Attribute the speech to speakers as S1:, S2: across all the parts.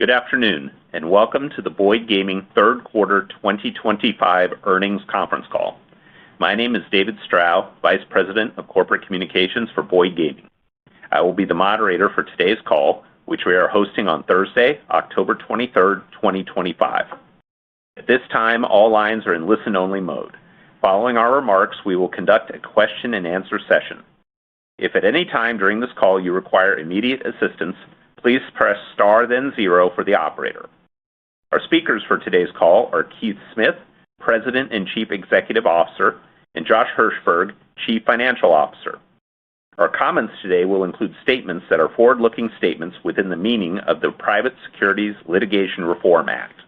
S1: Good afternoon, and welcome to the Boyd Gaming third quarter 2025 earnings conference call. My name is David Strow, Vice President of Corporate Communications for Boyd Gaming. I will be the moderator for today's call, which we are hosting on Thursday, October 23rd, 2025. At this time, all lines are in listen-only mode. Following our remarks, we will conduct a question-and-answer session. If at any time during this call you require immediate assistance, please press star then zero for the operator. Our speakers for today's call are Keith Smith, President and Chief Executive Officer, and Josh Hirschberg, Chief Financial Officer. Our comments today will include statements that are forward-looking statements within the meaning of the Private Securities Litigation Reform Act.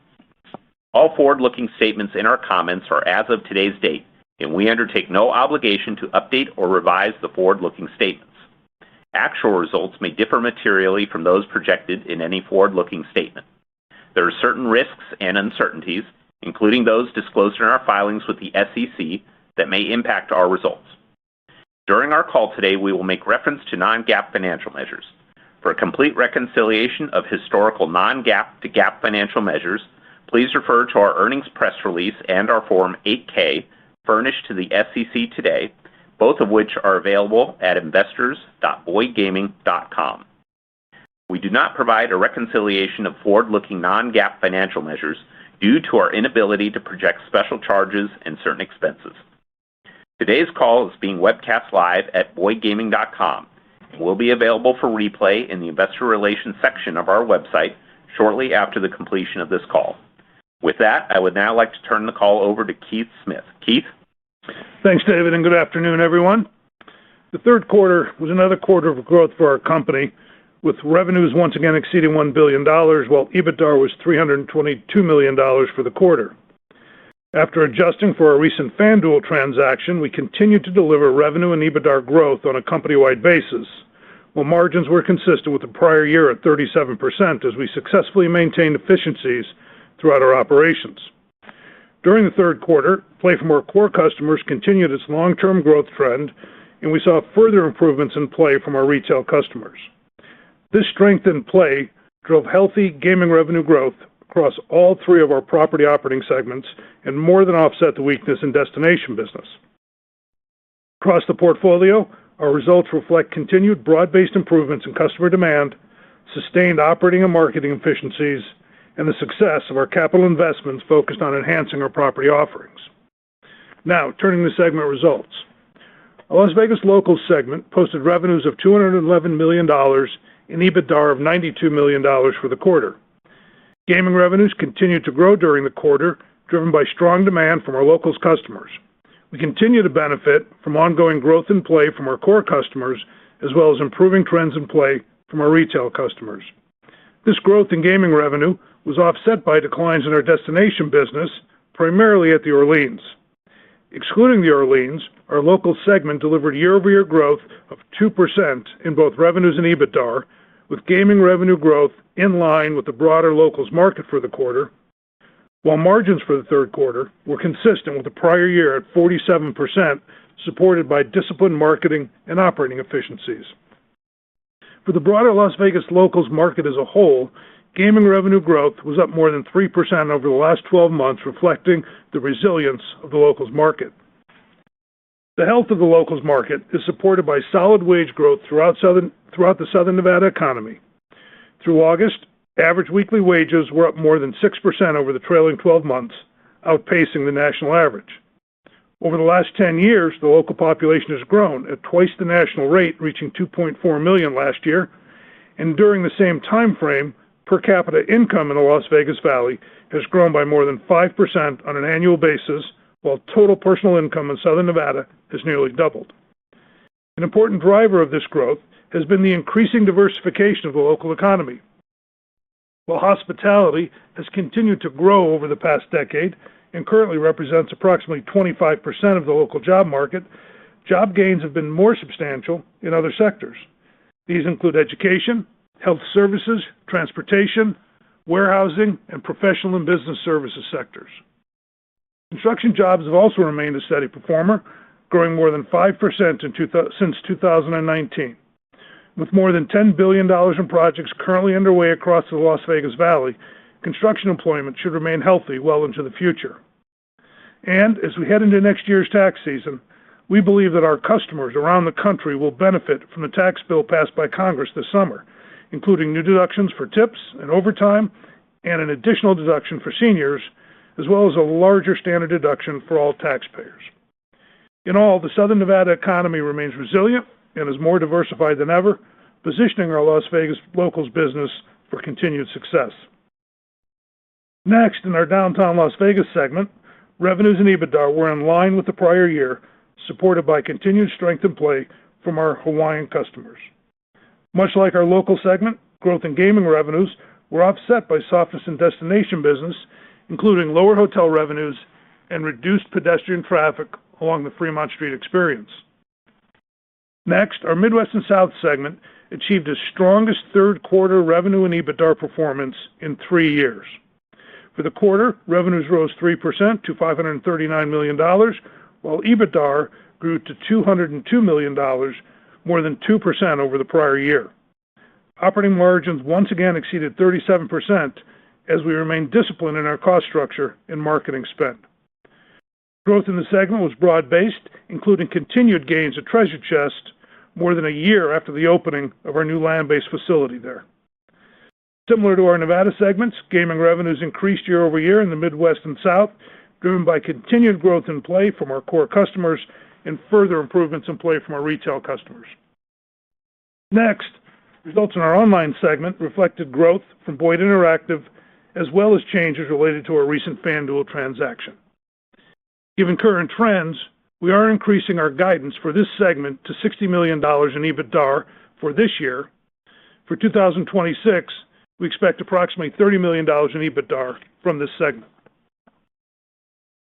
S1: All forward-looking statements in our comments are as of today's date, and we undertake no obligation to update or revise the forward-looking statements. Actual results may differ materially from those projected in any forward-looking statement. There are certain risks and uncertainties, including those disclosed in our filings with the SEC, that may impact our results. During our call today, we will make reference to non-GAAP financial measures. For a complete reconciliation of historical non-GAAP to GAAP financial measures, please refer to our earnings press release and our Form 8-K furnished to the SEC today, both of which are available at investors.boydgaming.com. We do not provide a reconciliation of forward-looking non-GAAP financial measures due to our inability to project special charges and certain expenses. Today's call is being webcast live at boydgaming.com and will be available for replay in the Investor Relations section of our website shortly after the completion of this call. With that, I would now like to turn the call over to Keith Smith. Keith?
S2: Thanks, David, and good afternoon, everyone. The third quarter was another quarter of growth for our company, with revenues once again exceeding $1 billion, while EBITDA was $322 million for the quarter. After adjusting for our recent FanDuel transaction, we continued to deliver revenue and EBITDA growth on a company-wide basis, while margins were consistent with the prior year at 37% as we successfully maintained efficiencies throughout our operations. During the third quarter, play from our core customers continued its long-term growth trend, and we saw further improvements in play from our retail customers. This strength in play drove healthy gaming revenue growth across all three of our property operating segments and more than offset the weakness in destination business. Across the portfolio, our results reflect continued broad-based improvements in customer demand, sustained operating and marketing efficiencies, and the success of our capital investments focused on enhancing our property offerings. Now, turning to segment results. Our Las Vegas Locals segment posted revenues of $211 million and EBITDA of $92 million for the quarter. Gaming revenues continued to grow during the quarter, driven by strong demand from our Locals customers. We continue to benefit from ongoing growth in play from our core customers, as well as improving trends in play from our retail customers. This growth in gaming revenue was offset by declines in our destination business, primarily at the Orleans. Excluding the Orleans, our Locals segment delivered year-over-year growth of 2% in both revenues and EBITDA, with gaming revenue growth in line with the broader Locals market for the quarter, while margins for the third quarter were consistent with the prior year at 47%, supported by disciplined marketing and operating efficiencies. For the broader Las Vegas Locals market as a whole, gaming revenue growth was up more than 3% over the last 12 months, reflecting the resilience of the Locals market. The health of the Locals market is supported by solid wage growth throughout the Southern Nevada economy. Through August, average weekly wages were up more than 6% over the trailing 12 months, outpacing the national average. Over the last 10 years, the local population has grown at twice the national rate, reaching 2.4 million last year, and during the same time frame, per capita income in the Las Vegas Valley has grown by more than 5% on an annual basis, while total personal income in Southern Nevada has nearly doubled. An important driver of this growth has been the increasing diversification of the local economy. While hospitality has continued to grow over the past decade and currently represents approximately 25% of the local job market, job gains have been more substantial in other sectors. These include education, health services, transportation, warehousing, and professional and business services sectors. Construction jobs have also remained a steady performer, growing more than 5% since 2019. With more than $10 billion in projects currently underway across the Las Vegas Valley, construction employment should remain healthy well into the future. And as we head into next year's tax season, we believe that our customers around the country will benefit from the tax bill passed by Congress this summer, including new deductions for tips and overtime, and an additional deduction for seniors, as well as a larger standard deduction for all taxpayers. In all, the Southern Nevada economy remains resilient and is more diversified than ever, positioning our Las Vegas locals business for continued success. Next, in our downtown Las Vegas segment, revenues and EBITDA were in line with the prior year, supported by continued strength in play from our Hawaiian customers. Much like our local segment, growth in gaming revenues were offset by softness in destination business, including lower hotel revenues and reduced pedestrian traffic along the Fremont Street Experience. Next, our Midwest and South segment achieved its strongest third quarter revenue and EBITDA performance in 3 years. For the quarter, revenues rose 3% to $539 million, while EBITDA grew to $202 million, more than 2% over the prior year. Operating margins once again exceeded 37% as we remain disciplined in our cost structure and marketing spend. Growth in the segment was broad-based, including continued gains at Treasure Chest more than a year after the opening of our new land-based facility there. Similar to our Nevada segments, gaming revenues increased year over year in the Midwest and South, driven by continued growth in play from our core customers and further improvements in play from our retail customers. Next, results in our online segment reflected growth from Boyd Interactive, as well as changes related to our recent FanDuel transaction. Given current trends, we are increasing our guidance for this segment to $60 million in EBITDA for this year. For 2026, we expect approximately $30 million in EBITDA from this segment.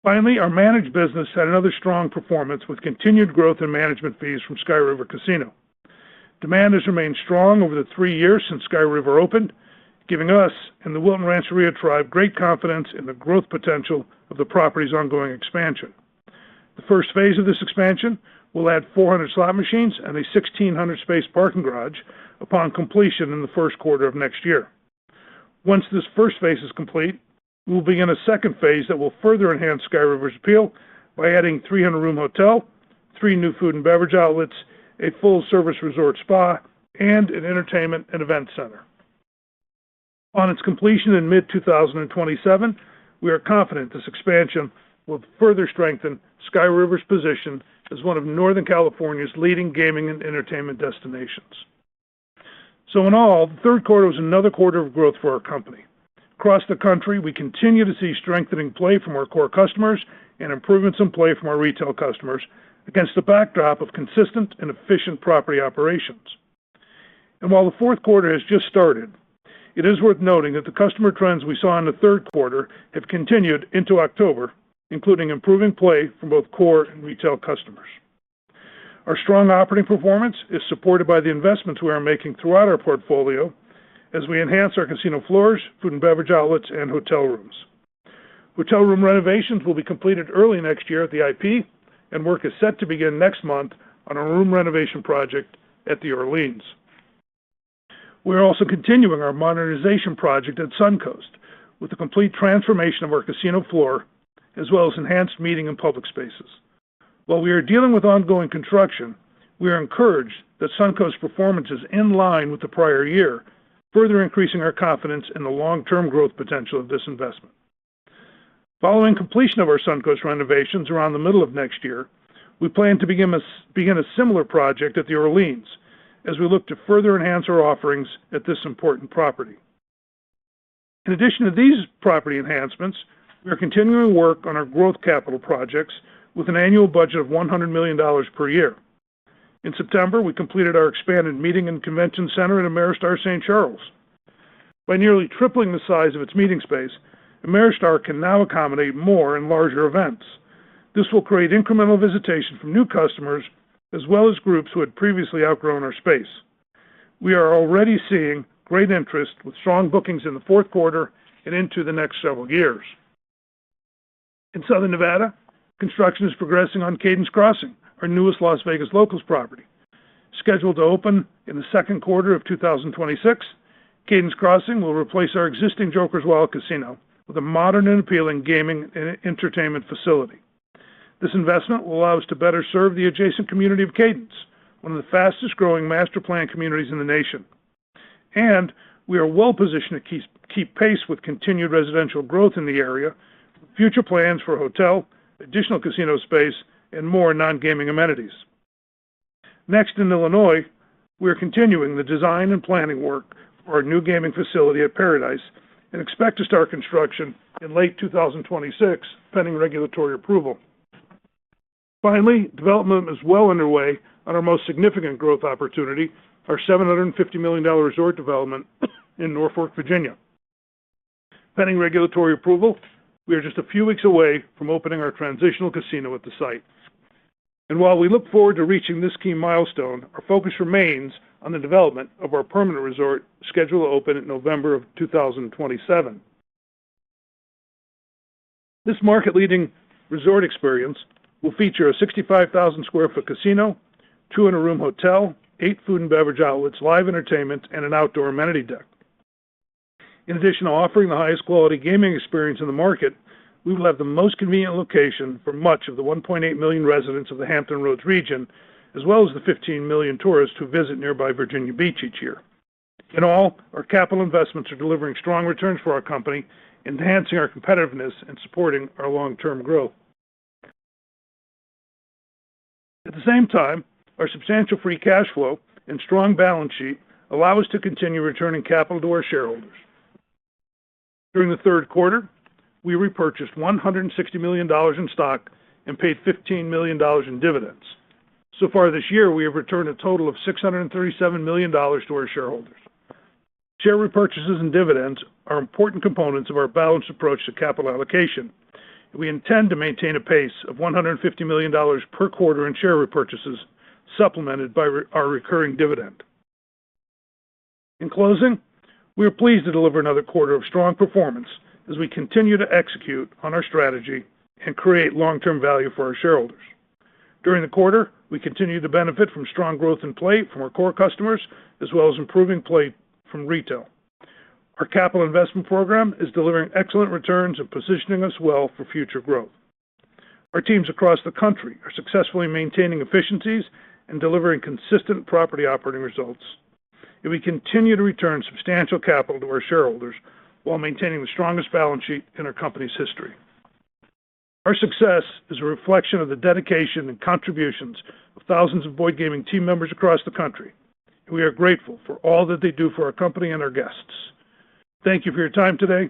S2: Finally, our managed business had another strong performance with continued growth in management fees from Sky River Casino. Demand has remained strong over the 3 years since Sky River opened, giving us and the Wilton Rancheria tribe great confidence in the growth potential of the property's ongoing expansion. The first phase of this expansion will add 400 slot machines and a 1,600-space parking garage upon completion in the first quarter of next year. Once this first phase is complete, we will begin a second phase that will further enhance Sky River's appeal by adding 300-room hotel, 3 new food and beverage outlets, a full-service resort spa, and an entertainment and event center. On its completion in mid-2027, we are confident this expansion will further strengthen Sky River's position as one of Northern California's leading gaming and entertainment destinations. So in all, the third quarter was another quarter of growth for our company. Across the country, we continue to see strengthening play from our core customers and improvements in play from our retail customers against the backdrop of consistent and efficient property operations. And while the fourth quarter has just started, it is worth noting that the customer trends we saw in the third quarter have continued into October, including improving play from both core and retail customers. Our strong operating performance is supported by the investments we are making throughout our portfolio as we enhance our casino floors, food and beverage outlets, and hotel rooms. Hotel room renovations will be completed early next year at the IP, and work is set to begin next month on a room renovation project at the Orleans. We are also continuing our modernization project at Suncoast with the complete transformation of our casino floor, as well as enhanced meeting and public spaces. While we are dealing with ongoing construction, we are encouraged that Suncoast's performance is in line with the prior year, further increasing our confidence in the long-term growth potential of this investment. Following completion of our Suncoast renovations around the middle of next year, we plan to begin a similar project at the Orleans as we look to further enhance our offerings at this important property. In addition to these property enhancements, we are continuing work on our growth capital projects with an annual budget of $100 million per year. In September, we completed our expanded meeting and convention center in Ameristar St. Charles. By nearly tripling the size of its meeting space, Ameristar can now accommodate more and larger events. This will create incremental visitation from new customers as well as groups who had previously outgrown our space. We are already seeing great interest with strong bookings in the fourth quarter and into the next several years. In Southern Nevada, construction is progressing on Cadence Crossing, our newest Las Vegas locals property. Scheduled to open in the second quarter of 2026, Cadence Crossing will replace our existing Joker's Wild Casino with a modern and appealing gaming and entertainment facility. This investment will allow us to better serve the adjacent community of Cadence, one of the fastest growing master plan communities in the nation. And we are well positioned to keep pace with continued residential growth in the area, future plans for hotel, additional casino space, and more non-gaming amenities. Next, in Illinois, we are continuing the design and planning work for our new gaming facility at Paradise and expect to start construction in late 2026, pending regulatory approval. Finally, development is well underway on our most significant growth opportunity, our $750 million resort development in Norfolk, Virginia. Pending regulatory approval, we are just a few weeks away from opening our transitional casino at the site. And while we look forward to reaching this key milestone, our focus remains on the development of our permanent resort scheduled to open in November of 2027. This market-leading resort experience will feature a 65,000 square foot casino, 200-room hotel, 8 food and beverage outlets, live entertainment, and an outdoor amenity deck. In addition to offering the highest quality gaming experience in the market, we will have the most convenient location for much of the 1.8 million residents of the Hampton Roads region, as well as the 15 million tourists who visit nearby Virginia Beach each year. In all, our capital investments are delivering strong returns for our company, enhancing our competitiveness and supporting our long-term growth. At the same time, our substantial free cash flow and strong balance sheet allow us to continue returning capital to our shareholders. During the third quarter, we repurchased $160 million in stock and paid $15 million in dividends. So far this year, we have returned a total of $637 million to our shareholders. Share repurchases and dividends are important components of our balanced approach to capital allocation. We intend to maintain a pace of $150 million per quarter in share repurchases, supplemented by our recurring dividend. In closing, we are pleased to deliver another quarter of strong performance as we continue to execute on our strategy and create long-term value for our shareholders. During the quarter, we continue to benefit from strong growth in play from our core customers, as well as improving play from retail. Our capital investment program is delivering excellent returns and positioning us well for future growth. Our teams across the country are successfully maintaining efficiencies and delivering consistent property operating results. And we continue to return substantial capital to our shareholders while maintaining the strongest balance sheet in our company's history. Our success is a reflection of the dedication and contributions of thousands of Boyd Gaming team members across the country, and we are grateful for all that they do for our company and our guests. Thank you for your time today.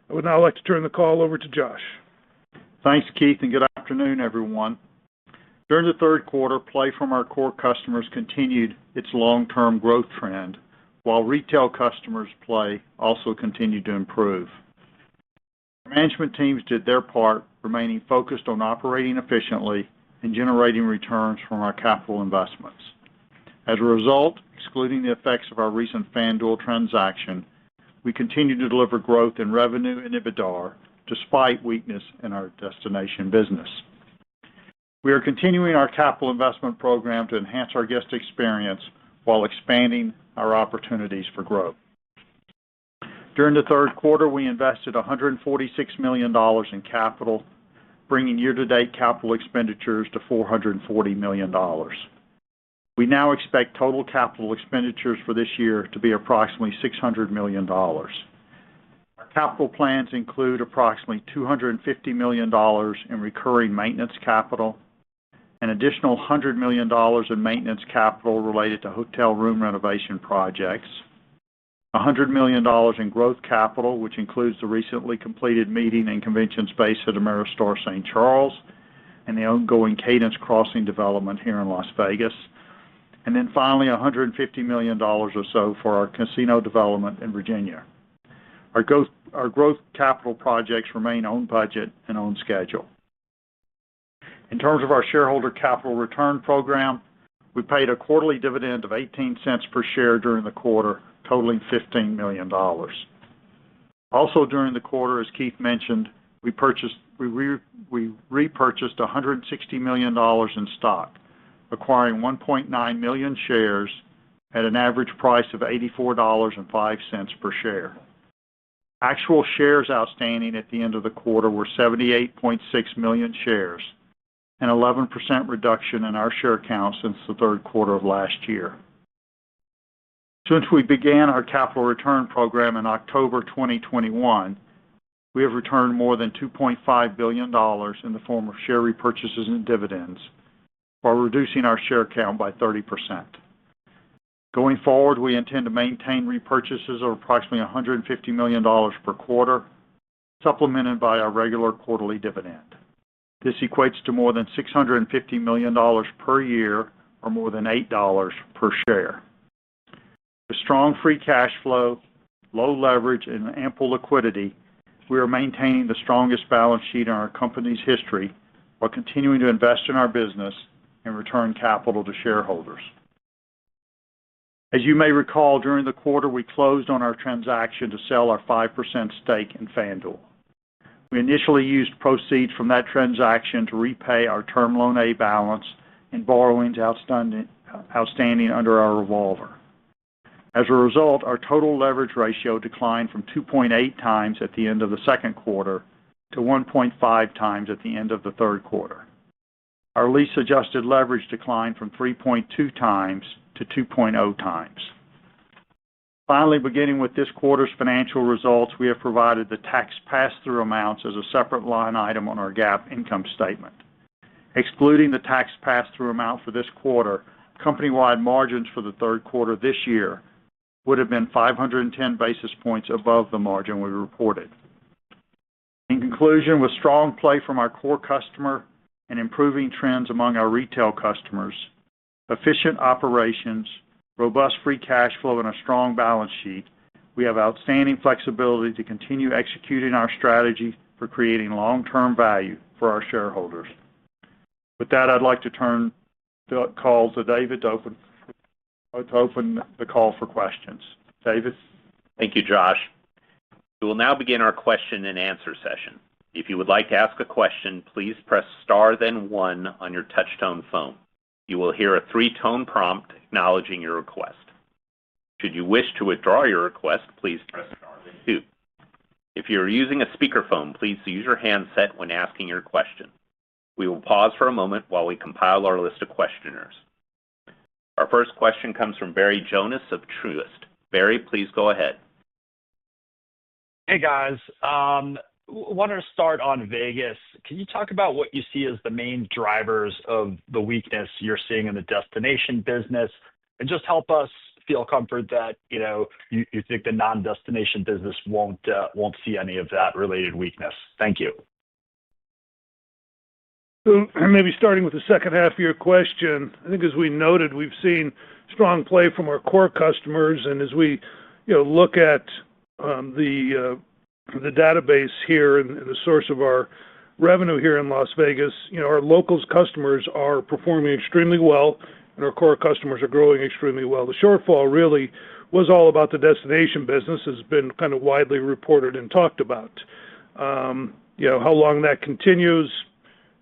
S2: I would now like to turn the call over to Josh.
S3: Thanks, Keith, and good afternoon, everyone. During the third quarter, play from our core customers continued its long-term growth trend, while retail customers' play also continued to improve. Management teams did their part, remaining focused on operating efficiently and generating returns from our capital investments. As a result, excluding the effects of our recent FanDuel transaction, we continue to deliver growth in revenue and EBITDA despite weakness in our destination business. We are continuing our capital investment program to enhance our guest experience while expanding our opportunities for growth. During the third quarter, we invested $146 million in capital, bringing year-to-date capital expenditures to $440 million. We now expect total capital expenditures for this year to be approximately $600 million. Our capital plans include approximately $250 million in recurring maintenance capital, an additional $100 million in maintenance capital related to hotel room renovation projects, $100 million in growth capital, which includes the recently completed meeting and convention space at Ameristar St. Charles and the ongoing Cadence Crossing development here in Las Vegas, and then finally $150 million or so for our casino development in Virginia. Our growth capital projects remain on budget and on schedule. In terms of our shareholder capital return program, we paid a quarterly dividend of 18 cents per share during the quarter, totaling $15 million. Also during the quarter, as Keith mentioned, we repurchased $160 million in stock, acquiring 1.9 million shares at an average price of $84.05 per share. Actual shares outstanding at the end of the quarter were 78.6 million shares, an 11% reduction in our share count since the third quarter of last year. Since we began our capital return program in October 2021, we have returned more than $2.5 billion in the form of share repurchases and dividends, while reducing our share count by 30%. Going forward, we intend to maintain repurchases of approximately $150 million per quarter, supplemented by our regular quarterly dividend. This equates to more than $650 million per year, or more than $8 per share. With strong free cash flow, low leverage, and ample liquidity, we are maintaining the strongest balance sheet in our company's history while continuing to invest in our business and return capital to shareholders. As you may recall, during the quarter, we closed on our transaction to sell our 5% stake in FanDuel. We initially used proceeds from that transaction to repay our Term Loan A balance and borrowings outstanding under our revolver. As a result, our total leverage ratio declined from 2.8 times at the end of the second quarter to 1.5 times at the end of the third quarter. Our lease-adjusted leverage declined from 3.2 times to 2.0 times. Finally, beginning with this quarter's financial results, we have provided the tax pass-through amounts as a separate line item on our GAAP income statement. Excluding the tax pass-through amount for this quarter, company-wide margins for the third quarter this year would have been 510 basis points above the margin we reported. In conclusion, with strong play from our core customer and improving trends among our retail customers, efficient operations, robust free cash flow, and a strong balance sheet, we have outstanding flexibility to continue executing our strategy for creating long-term value for our shareholders. With that, I'd like to turn the call to David to open the call for questions. David?
S1: Thank you, Josh. We will now begin our question and answer session. If you would like to ask a question, please press star then 1 on your touch-tone phone. You will hear a 3-tone prompt acknowledging your request. Should you wish to withdraw your request, please press star then 2. If you are using a speakerphone, please use your handset when asking your question. We will pause for a moment while we compile our list of questioners. Our first question comes from Barry Jonas of Truist. Barry, please go ahead.
S4: Hey, guys. Want to start on Vegas. Can you talk about what you see as the main drivers of the weakness you're seeing in the destination business, and just help us feel comfort that you think the non-destination business won't see any of that related weakness? Thank you.
S2: So maybe starting with the second half of your question, I think as we noted, we've seen strong play from our core customers, and as we look at the database here and the source of our revenue here in Las Vegas, our locals customers are performing extremely well, and our core customers are growing extremely well. The shortfall really was all about the destination business, has been kind of widely reported and talked about. How long that continues,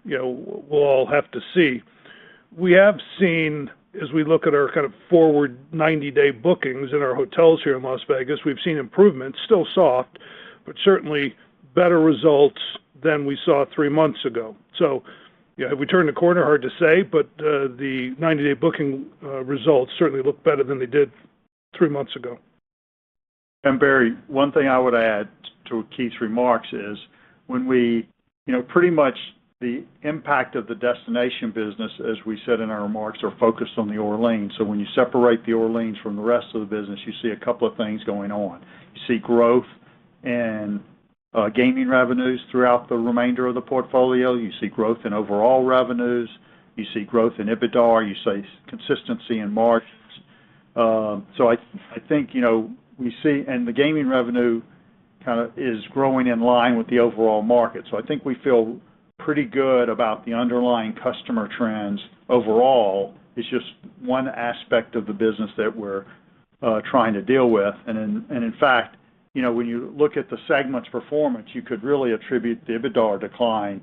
S2: we'll all have to see. We have seen, as we look at our kind of forward 90-day bookings in our hotels here in Las Vegas, we've seen improvements, still soft, but certainly better results than we saw 3 months ago. So, have we turned the corner? Hard to say, but the 90-day booking results certainly look better than they did 3 months ago.
S3: And Barry, one thing I would add to Keith's remarks is when we, pretty much the impact of the destination business, as we said in our remarks, are focused on the Orleans. So when you separate the Orleans from the rest of the business, you see a couple of things going on. You see growth in gaming revenues throughout the remainder of the portfolio. You see growth in overall revenues. You see growth in EBITDA. You see consistency in margins. So I think, we see, and the gaming revenue kind of is growing in line with the overall market. So I think we feel pretty good about the underlying customer trends overall. It's just one aspect of the business that we're trying to deal with. And in fact, when you look at the segment's performance, you could really attribute the EBITDA decline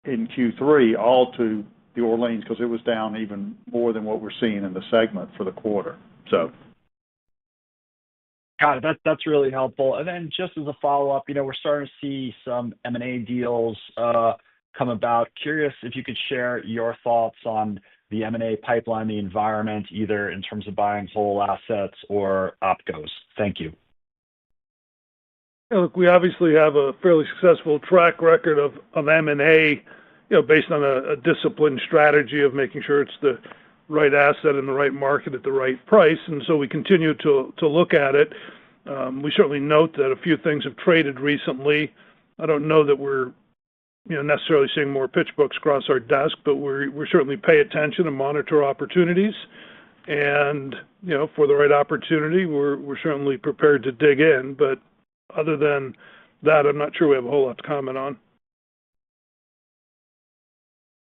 S3: in Q3 all to the Orleans because it was down even more than what we're seeing in the segment for the quarter. So.
S4: Got it. That's really helpful. And then just as a follow-up, we're starting to see some M&A deals come about. Curious if you could share your thoughts on the M&A pipeline, the environment, either in terms of buying whole assets or opcos. Thank you.
S2: Yeah, look, we obviously have a fairly successful track record of M&A, based on a disciplined strategy of making sure it's the right asset in the right market at the right price, and so we continue to look at it. We certainly note that a few things have traded recently. I don't know that we're necessarily seeing more pitch books cross our desk, but we certainly pay attention and monitor opportunities. And for the right opportunity, we're certainly prepared to dig in. But other than that, I'm not sure we have a whole lot to comment on.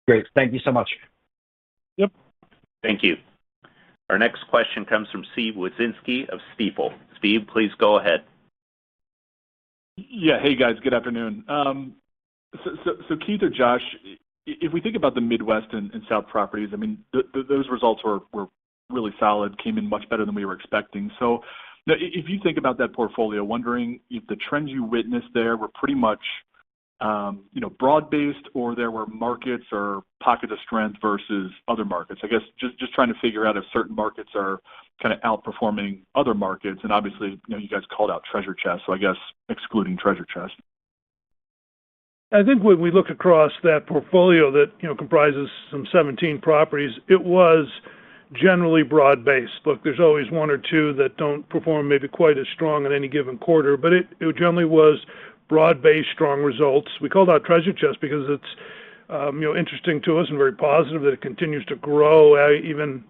S4: Great. Thank you so much.
S2: Yep.
S1: Thank you. Our next question comes from Steve Wieczynski of Stifel. Steve, please go ahead.
S5: Yeah. Hey, guys. Good afternoon. So Keith or Josh, if we think about the Midwest and South properties, I mean, those results were really solid, came in much better than we were expecting. So if you think about that portfolio, wondering if the trends you witnessed there were pretty much broad-based, or there were markets or pockets of strength versus other markets. I guess just trying to figure out if certain markets are kind of outperforming other markets. And obviously, you guys called out Treasure Chest, so I guess excluding Treasure Chest.
S2: I think when we look across that portfolio that comprises some 17 properties, it was generally broad-based. Look, there's always one or two that don't perform maybe quite as strong in any given quarter, but it generally was broad-based, strong results. We called out Treasure Chest because it's interesting to us and very positive that it continues to grow even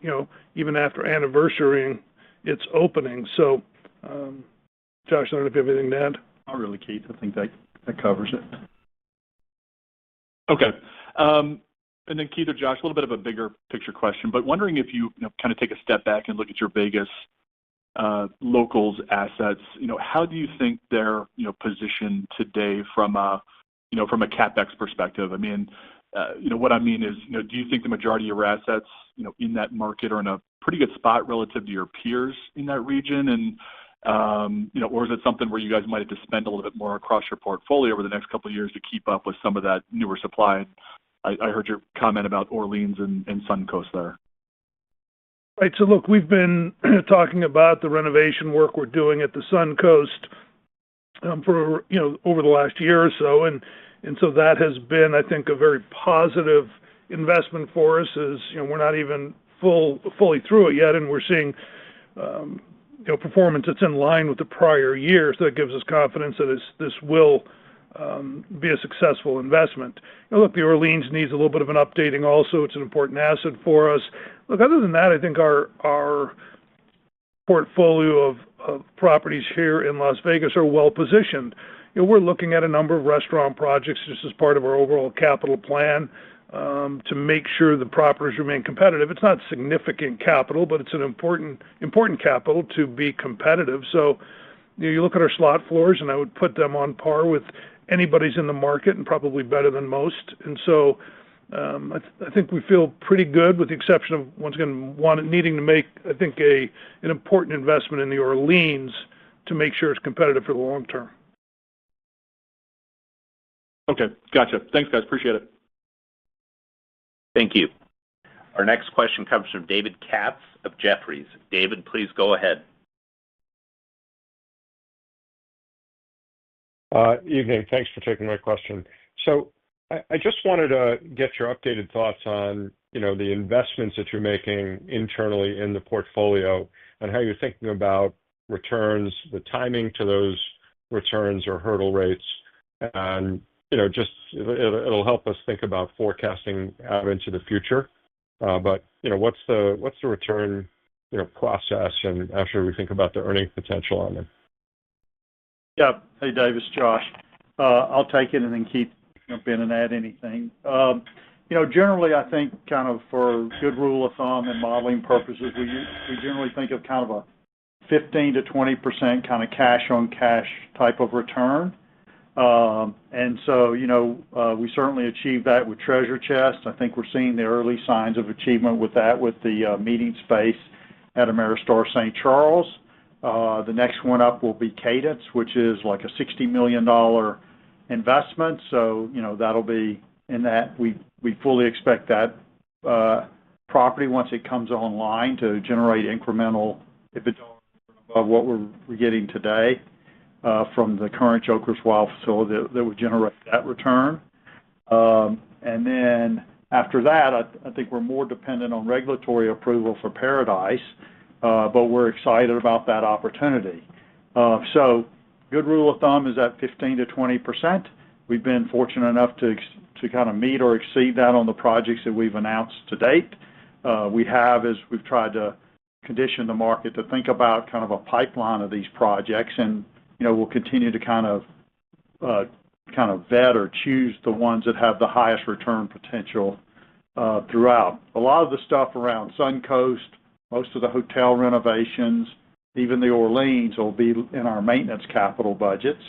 S2: after anniversarying its opening. So, Josh, I don't know if you have anything to add.
S3: Not really, Keith. I think that covers it.
S5: Okay. And then Keith or Josh, a little bit of a bigger picture question, but wondering if you kind of take a step back and look at your Vegas locals assets. How do you think they're positioned today from a CapEx perspective? I mean, what I mean is, do you think the majority of your assets in that market are in a pretty good spot relative to your peers in that region? And or is it something where you guys might have to spend a little bit more across your portfolio over the next couple of years to keep up with some of that newer supply? I heard your comment about Orleans and Suncoast there.
S2: Right. So look, we've been talking about the renovation work we're doing at the Suncoast for over the last year or so, and so that has been, I think, a very positive investment for us. As we're not even fully through it yet, and we're seeing performance that's in line with the prior year. So that gives us confidence that this will be a successful investment. Look, the Orleans needs a little bit of an updating also. It's an important asset for us. Look, other than that, I think our portfolio of properties here in Las Vegas are well positioned. We're looking at a number of restaurant projects just as part of our overall capital plan to make sure the properties remain competitive. It's not significant capital, but it's an important capital to be competitive. So you look at our slot floors, and I would put them on par with anybody's in the market and probably better than most. And so I think we feel pretty good, with the exception of, once again, needing to make, I think, an important investment in the Orleans to make sure it's competitive for the long term.
S5: Okay, gotcha. Thanks, guys. Appreciate it.
S1: Thank you. Our next question comes from David Katz of Jefferies. David, please go ahead.
S6: Evening. Thanks for taking my question. So I just wanted to get your updated thoughts on, the investments that you're making internally in the portfolio and how you're thinking about returns, the timing to those returns or hurdle rates, and just it'll help us think about forecasting out into the future. But what's the return process, and how should we think about the earning potential on them?
S3: Yeah. Hey, Dave, it's Josh. I'll take it, and then Keith jump in and add anything. Generally, I think kind of for a good rule of thumb and modeling purposes, we generally think of kind of a 15 to 20% kind of cash on cash type of return. And so, we certainly achieved that with Treasure Chest. I think we're seeing the early signs of achievement with that, with the meeting space at Ameristar St. Charles. The next one up will be Cadence, which is like a $60 million investment. So, that'll be in that. We fully expect that property, once it comes online, to generate incremental EBITDA above what we're getting today from the current Jokers Wild facility that would generate that return. And then after that, I think we're more dependent on regulatory approval for Paradise, but we're excited about that opportunity. So good rule of thumb is at 15 to 20%. We've been fortunate enough to kind of meet or exceed that on the projects that we've announced to date. We have, as we've tried to condition the market to think about kind of a pipeline of these projects, and we'll continue to kind of vet or choose the ones that have the highest return potential throughout. A lot of the stuff around Suncoast, most of the hotel renovations, even the Orleans, will be in our maintenance capital budgets.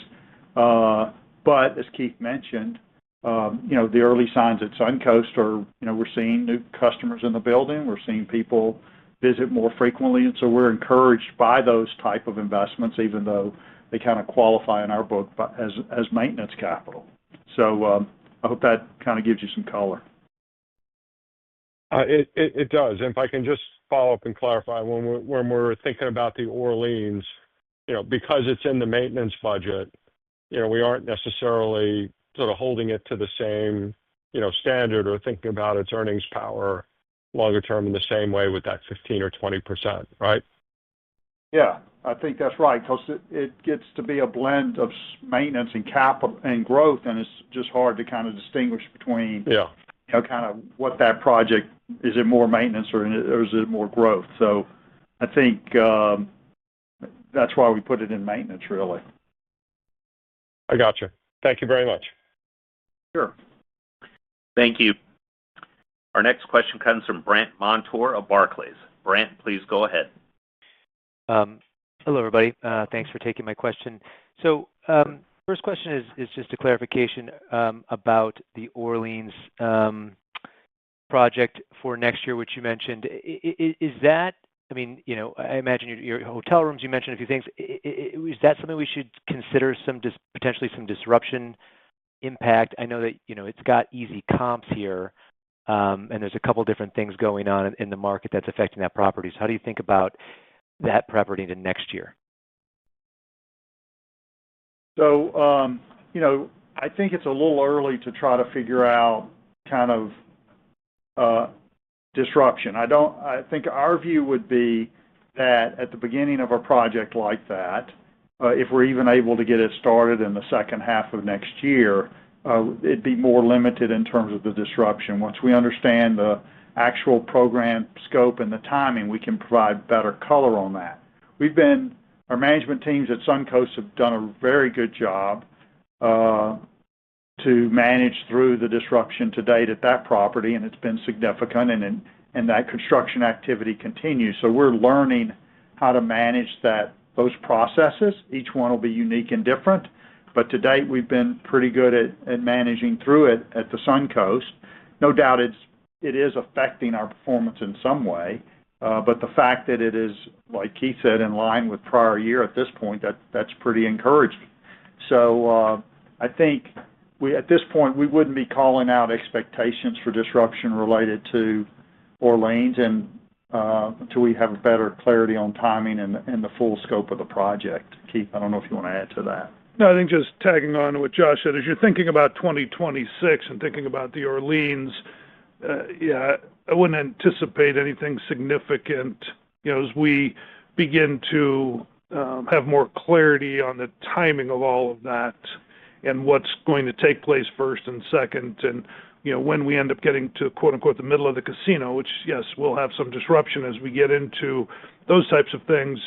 S3: But as Keith mentioned, the early signs at Suncoast are, we're seeing new customers in the building. We're seeing people visit more frequently, and so we're encouraged by those type of investments, even though they kind of qualify in our book as maintenance capital. So I hope that kind of gives you some color.
S6: It does. And if I can just follow up and clarify, when we're thinking about the Orleans, because it's in the maintenance budget, we aren't necessarily sort of holding it to the same, standard, or thinking about its earnings power longer term in the same way with that 15 or 20%, right?
S3: Yeah, I think that's right, because it gets to be a blend of maintenance and capital and growth, and it's just hard to kind of distinguish between, kind of what that project, is it more maintenance or is it more growth? So I think that's why we put it in maintenance, really.
S6: I got you. Thank you very much.
S3: Sure.
S1: Thank you. Our next question comes from Brent Montour of Barclays. Brent, please go ahead.
S7: Hello, everybody. Thanks for taking my question. So first question is just a clarification about the Orleans project for next year, which you mentioned. Is that, I imagine your hotel rooms, you mentioned a few things. Is that something we should consider potentially some disruption impact? I know that, it's got easy comps here, and there's a couple different things going on in the market that's affecting that property. So how do you think about that property into next year?
S3: So, I think it's a little early to try to figure out kind of disruption. I think our view would be that at the beginning of a project like that, if we're even able to get it started in the second half of next year, it'd be more limited in terms of the disruption. Once we understand the actual program scope and the timing, we can provide better color on that. Our management teams at Suncoast have done a very good job to manage through the disruption to date at that property, and it's been significant, and that construction activity continues. So we're learning how to manage those processes. Each one will be unique and different, but to date we've been pretty good at managing through it at the Suncoast. No doubt it is affecting our performance in some way, but the fact that it is, like Keith said, in line with prior year at this point, that's pretty encouraging. So I think at this point we wouldn't be calling out expectations for disruption related to Orleans and until we have better clarity on timing and the full scope of the project. Keith, I don't know if you want to add to that.
S2: No, I think just tagging on to what Josh said, as you're thinking about 2026 and thinking about the Orleans, I wouldn't anticipate anything significant, as we begin to have more clarity on the timing of all of that and what's going to take place first and second, and when we end up getting to quote unquote the middle of the casino, which yes, we'll have some disruption as we get into those types of things.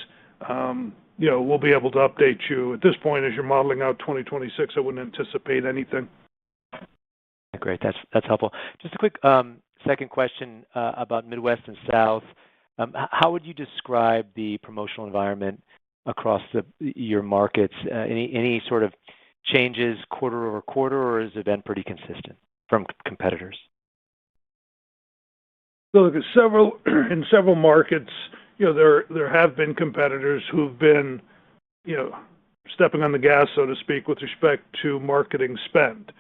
S2: We'll be able to update you. At this point, as you're modeling out 2026, I wouldn't anticipate anything.
S7: Great, that's helpful. Just a quick second question about Midwest and South. How would you describe the promotional environment across your markets? Any sort of changes quarter over quarter, or has it been pretty consistent from competitors?
S2: So look, in several markets, there have been competitors who've been, stepping on the gas, so to speak, with respect to marketing spend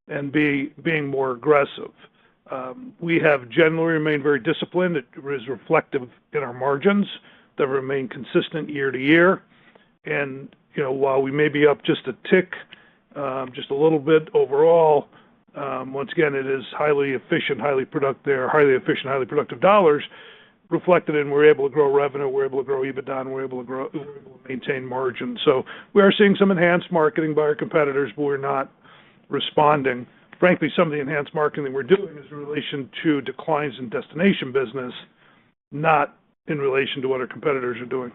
S2: and being more aggressive. We have generally remained very disciplined. It is reflective in our margins that remain consistent year to year. And, while we may be up just a tick, just a little bit overall, once again, it is highly efficient, highly productive dollars reflected in we're able to grow revenue, we're able to grow EBITDA, and we're able to maintain margin. So we are seeing some enhanced marketing by our competitors, but we're not responding. Frankly, some of the enhanced marketing we're doing is in relation to declines in destination business, not in relation to what our competitors are doing.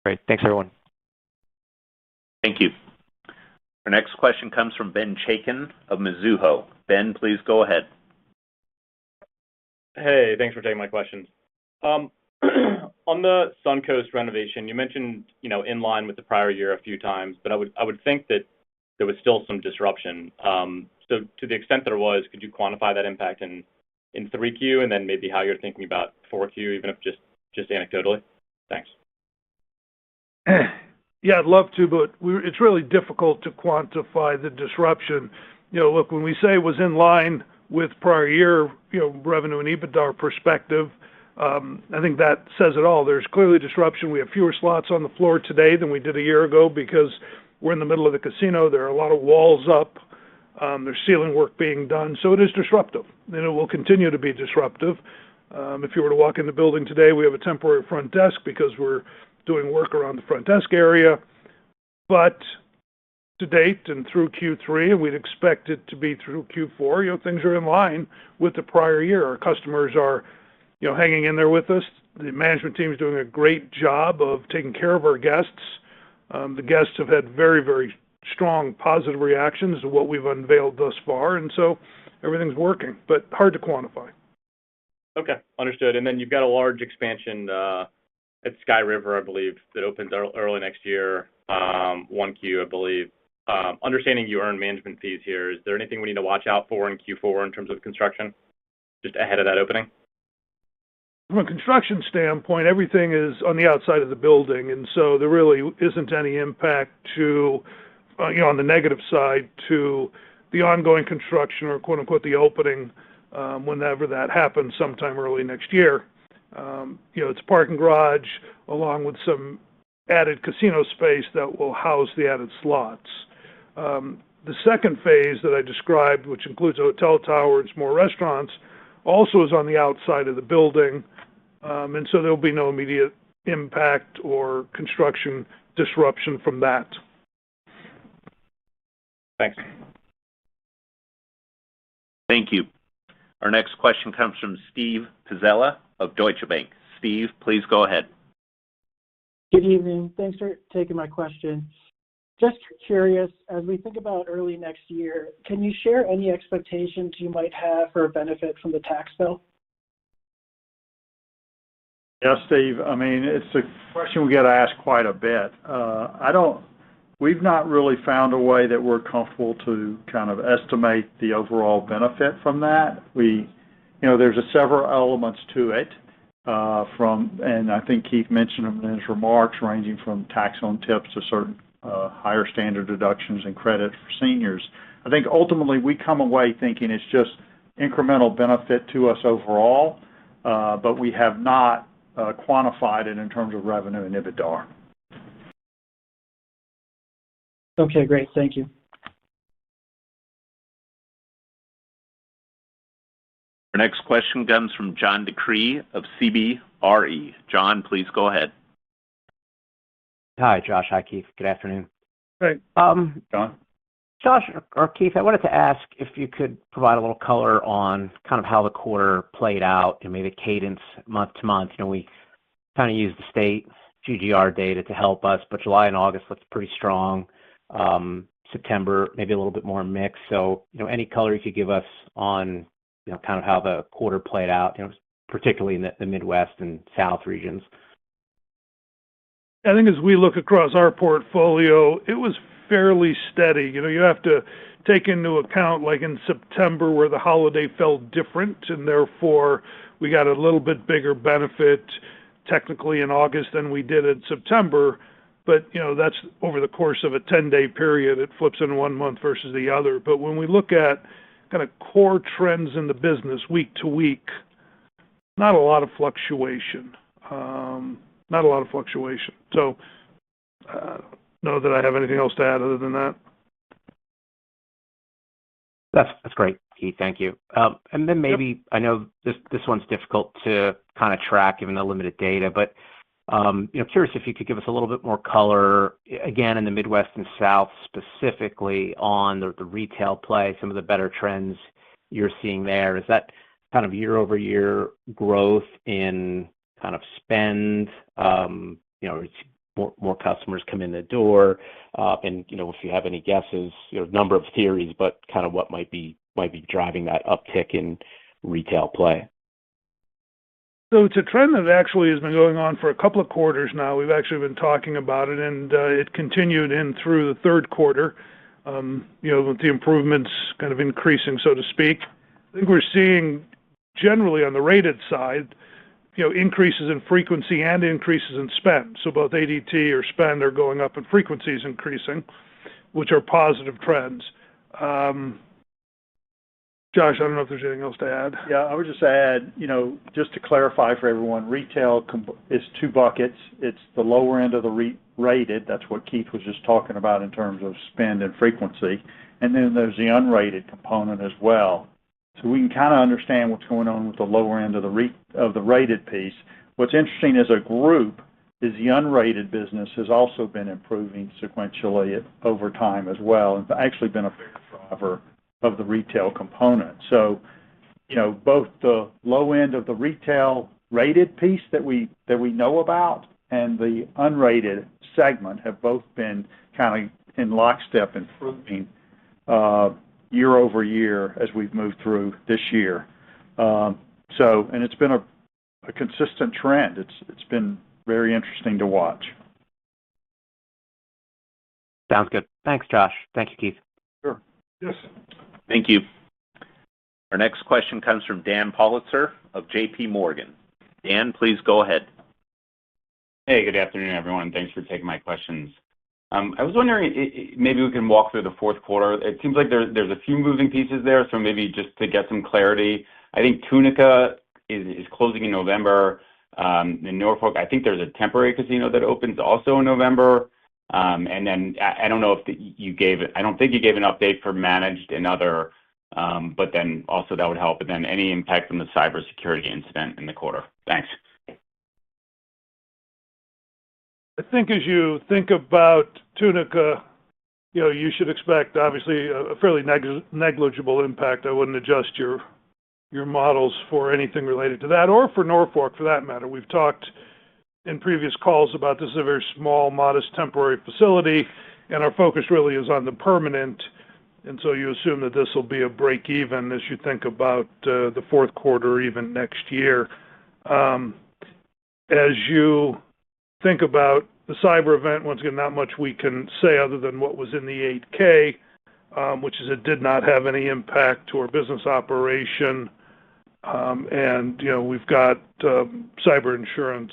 S7: Great. Thanks, everyone.
S1: Thank you. Our next question comes from Ben Chaiken of Mizuho. Ben, please go ahead.
S8: Hey, thanks for taking my questions. On the Suncoast renovation, you mentioned, in line with the prior year a few times, but I would think that there was still some disruption. So to the extent there was, could you quantify that impact in 3Q, and then maybe how you're thinking about 4Q, even if just anecdotally? Thanks.
S2: Yeah, I'd love to, but it's really difficult to quantify the disruption. Look, when we say it was in line with prior year, revenue and EBITDA perspective, I think that says it all. There's clearly disruption. We have fewer slots on the floor today than we did a year ago because we're in the middle of the casino. There are a lot of walls up. There's ceiling work being done. So it is disruptive, and it will continue to be disruptive. If you were to walk in the building today, we have a temporary front desk because we're doing work around the front desk area. But to date and through Q3, and we'd expect it to be through Q4, things are in line with the prior year. Our customers are, hanging in there with us. The management team is doing a great job of taking care of our guests. The guests have had very, very strong positive reactions to what we've unveiled thus far, and so everything's working, but hard to quantify.
S8: Okay, understood. And then you've got a large expansion at Sky River, I believe, that opens early next year, 1Q, I believe. Understanding you earn management fees here, is there anything we need to watch out for in Q4 in terms of construction, just ahead of that opening?
S2: From a construction standpoint, everything is on the outside of the building, and so there really isn't any impact to, on the negative side, to the ongoing construction or quote-unquote the opening whenever that happens sometime early next year. It's a parking garage along with some added casino space that will house the added slots. The second phase that I described, which includes a hotel tower and some more restaurants, also is on the outside of the building, and so there will be no immediate impact or construction disruption from that.
S8: Thanks.
S1: Thank you. Our next question comes from Steve Pizzella of Deutsche Bank. Steve, please go ahead.
S9: Good evening. Thanks for taking my question. Just curious, as we think about early next year, can you share any expectations you might have for a benefit from the tax bill?
S3: Yeah, Steve. I mean, it's a question we get asked quite a bit. We've not really found a way that we're comfortable to kind of estimate the overall benefit from that. There's several elements to it, and I think Keith mentioned them in his remarks, ranging from tax on tips to certain higher standard deductions and credit for seniors. I think ultimately we come away thinking it's just incremental benefit to us overall, but we have not quantified it in terms of revenue and EBITDA.
S9: Okay, great. Thank you.
S1: Our next question comes from John DeCree of CBRE. John, please go ahead.
S10: Hi, Josh. Hi, Keith. Good afternoon.
S2: Hey.
S3: John?
S10: Josh or Keith, I wanted to ask if you could provide a little color on kind of how the quarter played out and maybe cadence month to month. We kind of used the state GGR data to help us, but July and August looked pretty strong. September, maybe a little bit more mixed. So, any color you could give us on, kind of how the quarter played out, particularly in the Midwest and South regions.
S2: I think as we look across our portfolio, it was fairly steady. You have to take into account, like in September, where the holiday fell different, and therefore we got a little bit bigger benefit technically in August than we did in September. But, that's over the course of a 10-day period. It flips in one month versus the other. But when we look at kind of core trends in the business week to week, not a lot of fluctuation. Not a lot of fluctuation. So, know that I have anything else to add other than that.
S10: That's great, Keith. Thank you. And then maybe I know this one's difficult to kind of track given the limited data, but curious if you could give us a little bit more color again in the Midwest and South specifically on the retail play, some of the better trends you're seeing there. Is that kind of year-over-year growth in kind of spend? More customers come in the door, and if you have any guesses, number of theories, but kind of what might be driving that uptick in retail play.
S2: So it's a trend that actually has been going on for a couple of quarters now. We've actually been talking about it, and it continued in through the third quarter. With the improvements kind of increasing, so to speak. I think we're seeing generally on the rated side, increases in frequency and increases in spend. So both ADT or spend are going up and frequency is increasing, which are positive trends. Josh, I don't know if there's anything else to add.
S3: Yeah, I would just add, just to clarify for everyone, retail is two buckets. It's the lower end of the rated, that's what Keith was just talking about in terms of spend and frequency, and then there's the unrated component as well. So we can kind of understand what's going on with the lower end of the rated piece. What's interesting as a group is the unrated business has also been improving sequentially over time as well, and actually been a bigger driver of the retail component. So, both the low end of the retail rated piece that we know about and the unrated segment have both been kind of in lockstep improving year over year as we've moved through this year. And it's been a consistent trend. It's been very interesting to watch.
S10: Sounds good. Thanks, Josh. Thank you, Keith.
S3: Sure.
S2: Yes.
S1: Thank you. Our next question comes from Dan Politzer of J.P. Morgan. Dan, please go ahead.
S11: Hey, good afternoon, everyone. Thanks for taking my questions. I was wondering, maybe we can walk through the fourth quarter. It seems like there's a few moving pieces there, so maybe just to get some clarity. I think Tunica is closing in November. In Norfolk, I think there's a temporary casino that opens also in November. And then I don't know if I don't think you gave an update for managed and other, but then also that would help. And then any impact from the cybersecurity incident in the quarter. Thanks.
S2: I think as you think about Tunica, you should expect obviously a fairly negligible impact. I wouldn't adjust your models for anything related to that, or for Norfolk for that matter. We've talked in previous calls about this is a very small, modest, temporary facility, and our focus really is on the permanent. And so you assume that this will be a break even as you think about the fourth quarter, or even next year. As you think about the cyber event, once again, not much we can say other than what was in the 8K, which is it did not have any impact to our business operation. And, we've got cyber insurance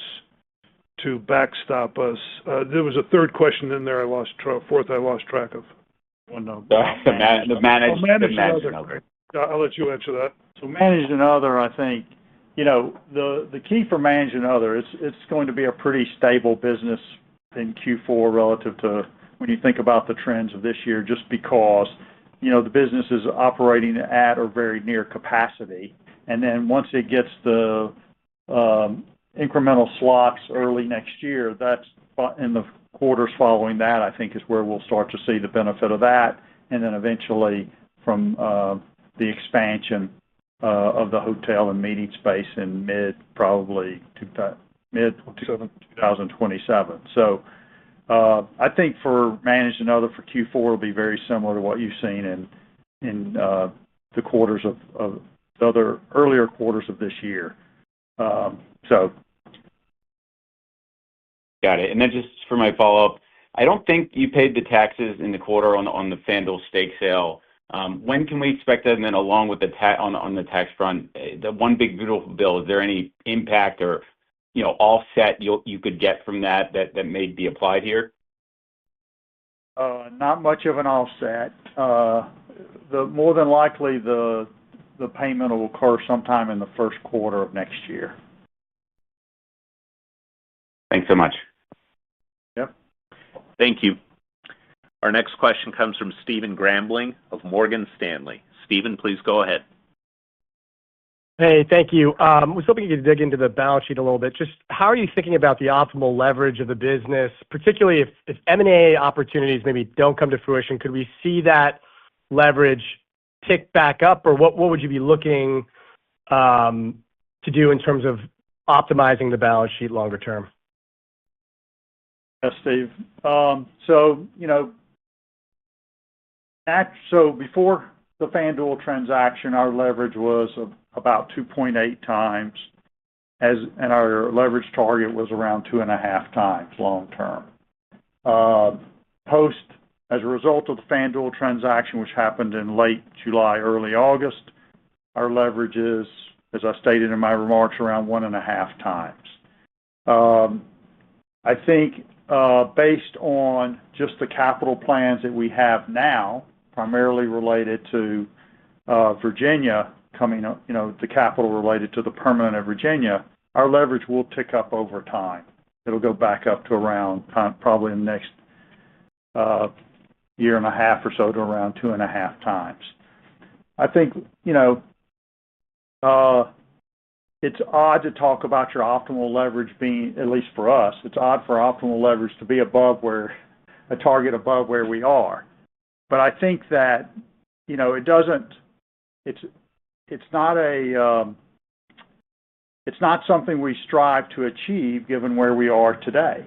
S2: to backstop us. There was a third question in there I lost track of.
S11: Well, no. The managed and other.
S2: I'll let you answer that.
S3: So managed and other, I think, the key for managed and other, it's going to be a pretty stable business in Q4 relative to when you think about the trends of this year, just because, the business is operating at or very near capacity. And then once it gets the incremental slots early next year, that's in the quarters following that, I think, is where we'll start to see the benefit of that. And then eventually from the expansion of the hotel and meeting space in mid-2027. So I think for managed and other for Q4 will be very similar to what you've seen in the quarters of the other earlier quarters of this year. So
S11: Got it. And then just for my follow-up, I don't think you paid the taxes in the quarter on the FanDuel stake sale. When can we expect that? And then along with the on the tax front, the one big beautiful bill, is there any impact or offset you could get from that may be applied here?
S3: Not much of an offset. More than likely the payment will occur sometime in the first quarter of next year.
S11: Thanks so much.
S3: Yep.
S1: Thank you. Our next question comes from Stephen Grambling of Morgan Stanley. Stephen, please go ahead.
S12: Hey, thank you. I was hoping you could dig into the balance sheet a little bit. Just how are you thinking about the optimal leverage of the business, particularly if M&A opportunities maybe don't come to fruition? Could we see that leverage tick back up, or what would you be looking to do in terms of optimizing the balance sheet longer term?
S3: Yes, Steve. So before the FanDuel transaction, our leverage was about 2.8 times, and our leverage target was around 2.5 times long term. As a result of the FanDuel transaction, which happened in late July, early August, our leverage is, as I stated in my remarks, around 1.5 times. I think based on just the capital plans that we have now, primarily related to Virginia coming up, the capital related to the permanent of Virginia, our leverage will tick up over time. It'll go back up to around probably in the next year and a half or so to around 2.5 times. I think, it's odd to talk about your optimal leverage being, at least for us, it's odd for optimal leverage to be above a target above where we are. But I think that, it's not something we strive to achieve given where we are today.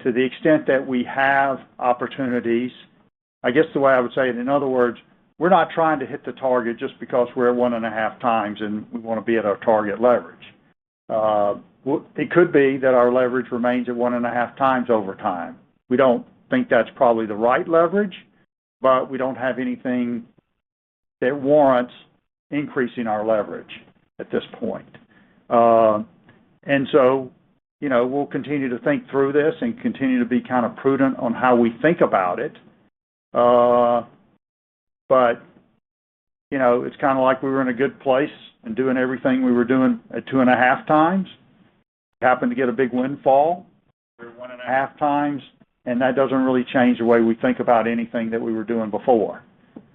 S3: To the extent that we have opportunities, I guess the way I would say it, in other words, we're not trying to hit the target just because we're at 1.5 times and we want to be at our target leverage. It could be that our leverage remains at 1.5 times over time. We don't think that's probably the right leverage, but we don't have anything that warrants increasing our leverage at this point. And so, we'll continue to think through this and continue to be kind of prudent on how we think about it. But, it's kind of like we were in a good place and doing everything we were doing at 2.5 times. Happened to get a big windfall. We're at 1.5 times, and that doesn't really change the way we think about anything that we were doing before.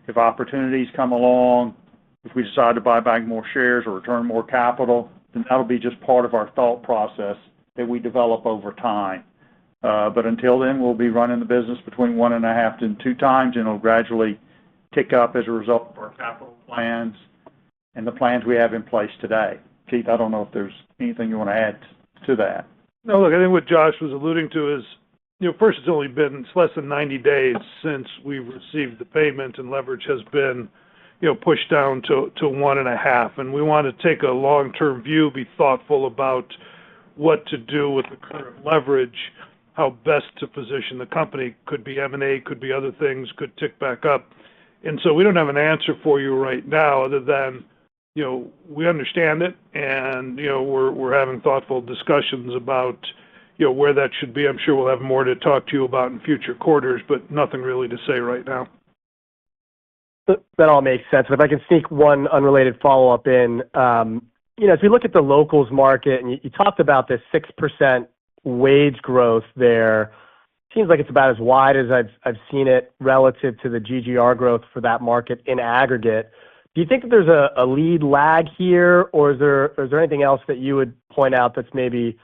S3: If opportunities come along, if we decide to buy back more shares or return more capital, then that'll be just part of our thought process that we develop over time. But until then, we'll be running the business between 1.5 and 2 times, and it'll gradually tick up as a result of our capital plans and the plans we have in place today. Keith, I don't know if there's anything you want to add to that.
S2: No, look, I think what Josh was alluding to is, first, it's less than 90 days since we've received the payment, and leverage has been, pushed down to 1.5. And we want to take a long-term view, be thoughtful about what to do with the current leverage, how best to position the company. Could be M&A, could be other things, could tick back up. And so we don't have an answer for you right now other than, we understand it, and, we're having thoughtful discussions about, where that should be. I'm sure we'll have more to talk to you about in future quarters, but nothing really to say right now.
S12: That all makes sense. If I can sneak one unrelated follow-up in, as we look at the locals market, and you talked about this 6% wage growth there, seems like it's about as wide as I've seen it relative to the GGR growth for that market in aggregate. Do you think that there's a lead lag here, or is there anything else that you would point out that's maybe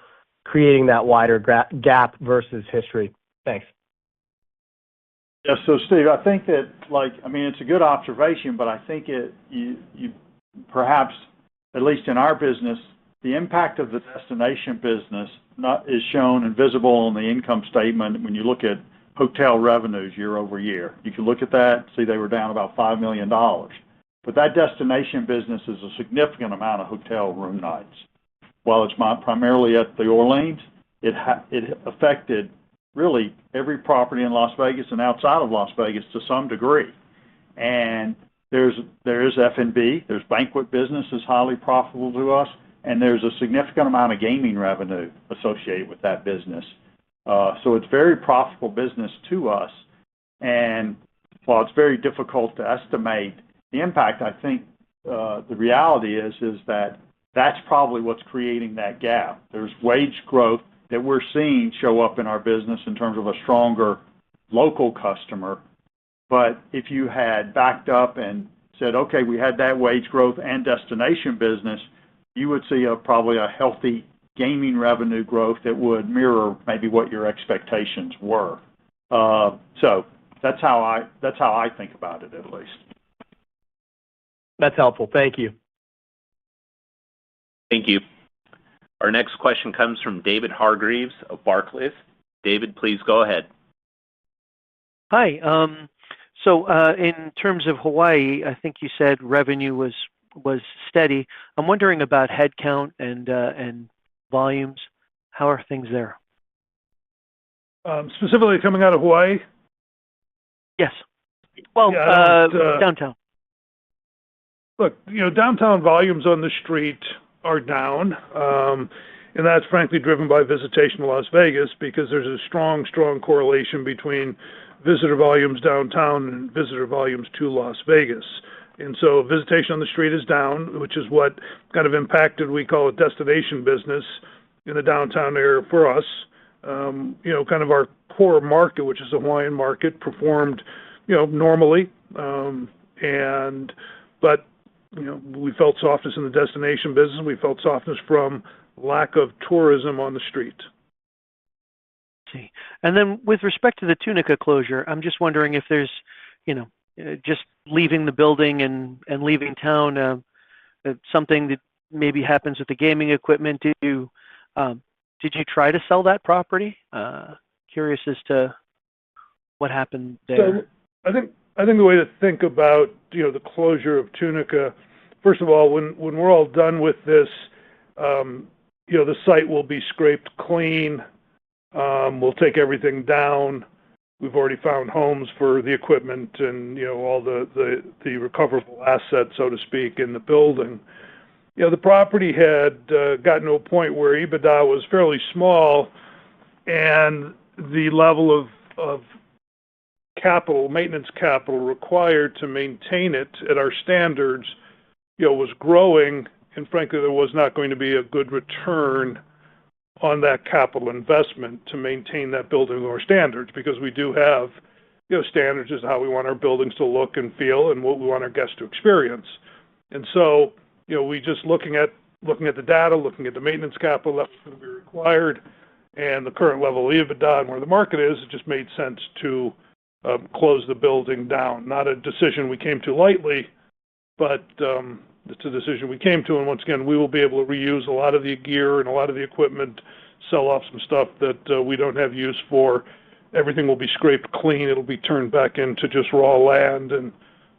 S12: creating that wider gap versus history? Thanks.
S3: Yeah, so Steve, I think that, it's a good observation, but I think you perhaps, at least in our business, the impact of the destination business is shown and visible on the income statement when you look at hotel revenues year over year. You can look at that, see they were down about $5 million. But that destination business is a significant amount of hotel room nights. While it's primarily at the Orleans, it affected really every property in Las Vegas and outside of Las Vegas to some degree. And there is F&B, there's banquet business is highly profitable to us, and there's a significant amount of gaming revenue associated with that business. So it's very profitable business to us. And while it's very difficult to estimate the impact, I think the reality is that that's probably what's creating that gap. There's wage growth that we're seeing show up in our business in terms of a stronger local customer. But if you had backed up and said, okay, we had that wage growth and destination business, you would see probably a healthy gaming revenue growth that would mirror maybe what your expectations were. So that's how I think about it, at least.
S12: That's helpful. Thank you.
S1: Thank you. Our next question comes from David Hargreaves of Barclays. David, please go ahead.
S13: Hi. So in terms of Hawaii, I think you said revenue was steady. I'm wondering about headcount and volumes. How are things there?
S2: Specifically coming out of Hawaii?
S13: Yes. Well, downtown.
S2: Look, downtown volumes on the street are down, and that's frankly driven by visitation to Las Vegas because there's a strong correlation between visitor volumes downtown and visitor volumes to Las Vegas. And so visitation on the street is down, which is what kind of impacted, we call it destination business in the downtown area for us. Kind of our core market, which is the Hawaiian market, performed, normally. But we felt softness in the destination business. We felt softness from lack of tourism on the street.
S13: See. And then with respect to the Tunica closure, I'm just wondering if there's, just leaving the building and leaving town, something that maybe happens with the gaming equipment. Did you try to sell that property? Curious as to what happened there.
S2: So I think the way to think about the closure of Tunica, first of all, when we're all done with this, the site will be scraped clean. We'll take everything down. We've already found homes for the equipment and all the recoverable assets, so to speak, in the building. The property had gotten to a point where EBITDA was fairly small, and the level of capital, maintenance capital required to maintain it at our standards, was growing, and frankly, there was not going to be a good return on that capital investment to maintain that building to our standards, because we do have, standards as to how we want our buildings to look and feel and what we want our guests to experience. And so, we just looking at the data, looking at the maintenance capital that was going to be required, and the current level of EBITDA and where the market is, it just made sense to close the building down. Not a decision we came to lightly, but it's a decision we came to. And once again, we will be able to reuse a lot of the gear and a lot of the equipment, sell off some stuff that we don't have use for. Everything will be scraped clean. It'll be turned back into just raw land, and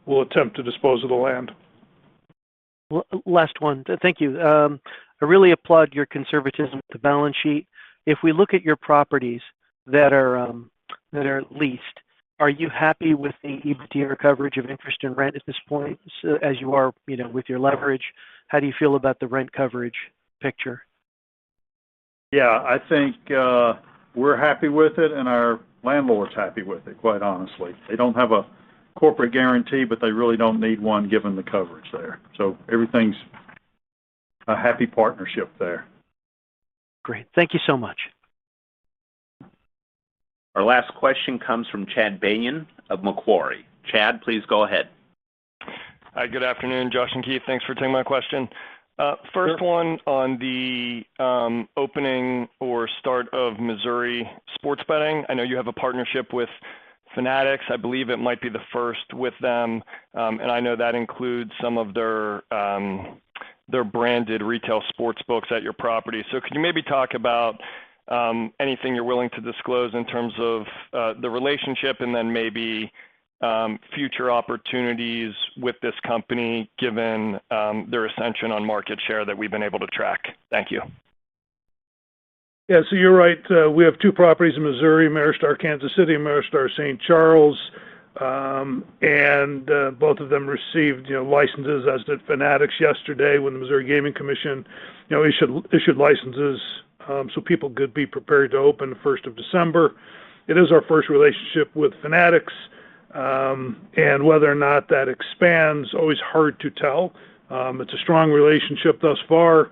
S2: we'll attempt to dispose of the land.
S13: Last one. Thank you. I really applaud your conservatism with the balance sheet. If we look at your properties that are leased, are you happy with the EBITDA coverage of interest and rent at this point, so as you are, with your leverage? How do you feel about the rent coverage picture?
S3: Yeah, I think we're happy with it, and our landlord's happy with it, quite honestly. They don't have a corporate guarantee, but they really don't need one given the coverage there. So everything's a happy partnership there.
S13: Great. Thank you so much.
S1: Our last question comes from Chad Beynon of Macquarie. Chad, please go ahead.
S14: Hi, good afternoon, Josh and Keith. Thanks for taking my question. First one on the opening or start of Missouri sports betting. I know you have a partnership with Fanatics. I believe it might be the first with them, and I know that includes some of their branded retail sports books at your property. So could you maybe talk about anything you're willing to disclose in terms of the relationship, and then maybe future opportunities with this company given their ascension on market share that we've been able to track? Thank you.
S2: Yeah, so you're right. We have 2 properties in Missouri, Maristar, Kansas City, and Maristar, St. Charles, and both of them received, licenses, as did Fanatics yesterday when the Missouri Gaming Commission, issued licenses, so people could be prepared to open the 1st of December. It is our first relationship with Fanatics, and whether or not that expands, always hard to tell. It's a strong relationship thus far.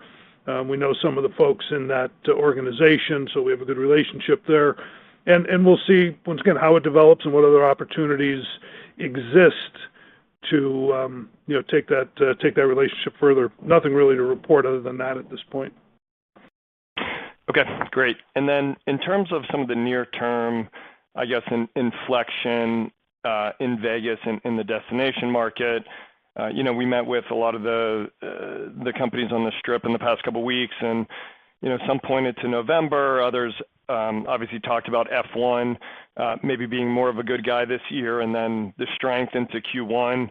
S2: We know some of the folks in that organization, so we have a good relationship there. And we'll see, once again, how it develops and what other opportunities exist to take that relationship further. Nothing really to report other than that at this point.
S14: Okay, great. And then in terms of some of the near term, I guess, inflection in Vegas and in the destination market, we met with a lot of the companies on the Strip in the past couple of weeks, and some pointed to November. Others obviously talked about F1 maybe being more of a good guy this year, and then the strength into Q1.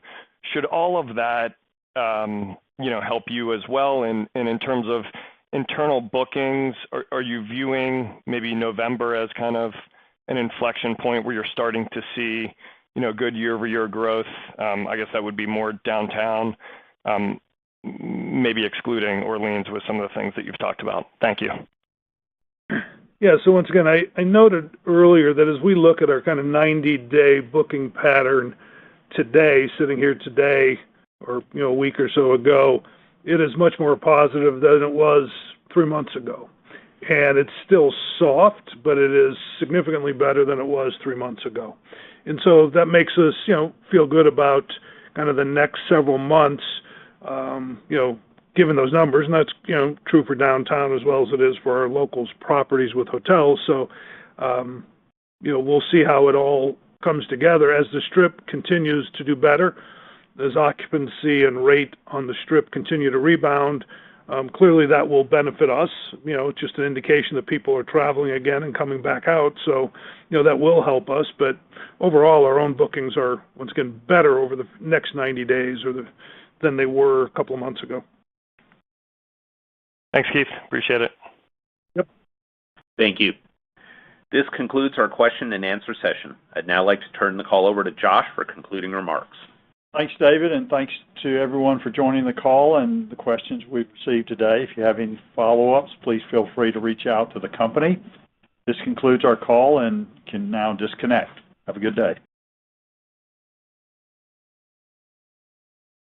S14: Should all of that help you as well? And in terms of internal bookings, are you viewing maybe November as kind of an inflection point where you're starting to see good year-over-year growth? I guess that would be more downtown, maybe excluding Orleans with some of the things that you've talked about. Thank you.
S2: Yeah, so once again, I noted earlier that as we look at our kind of 90-day booking pattern today, sitting here today, or a week or so ago, it is much more positive than it was 3 months ago. And it's still soft, but it is significantly better than it was 3 months ago. And so that makes us, feel good about kind of the next several months, given those numbers. And that's, true for downtown as well as it is for our locals properties with hotels. So, we'll see how it all comes together as the Strip continues to do better, as occupancy and rate on the Strip continue to rebound. Clearly that will benefit us, just an indication that people are traveling again and coming back out. So, that will help us. But overall, our own bookings are, once again, better over the next 90 days than they were a couple of months ago.
S14: Thanks, Keith. Appreciate it.
S2: Yep.
S1: Thank you. This concludes our question and answer session. I'd now like to turn the call over to Josh for concluding remarks.
S3: Thanks, David, and thanks to everyone for joining the call and the questions we've received today. If you have any follow-ups, please feel free to reach out to the company. This concludes our call and can now disconnect. Have a good day.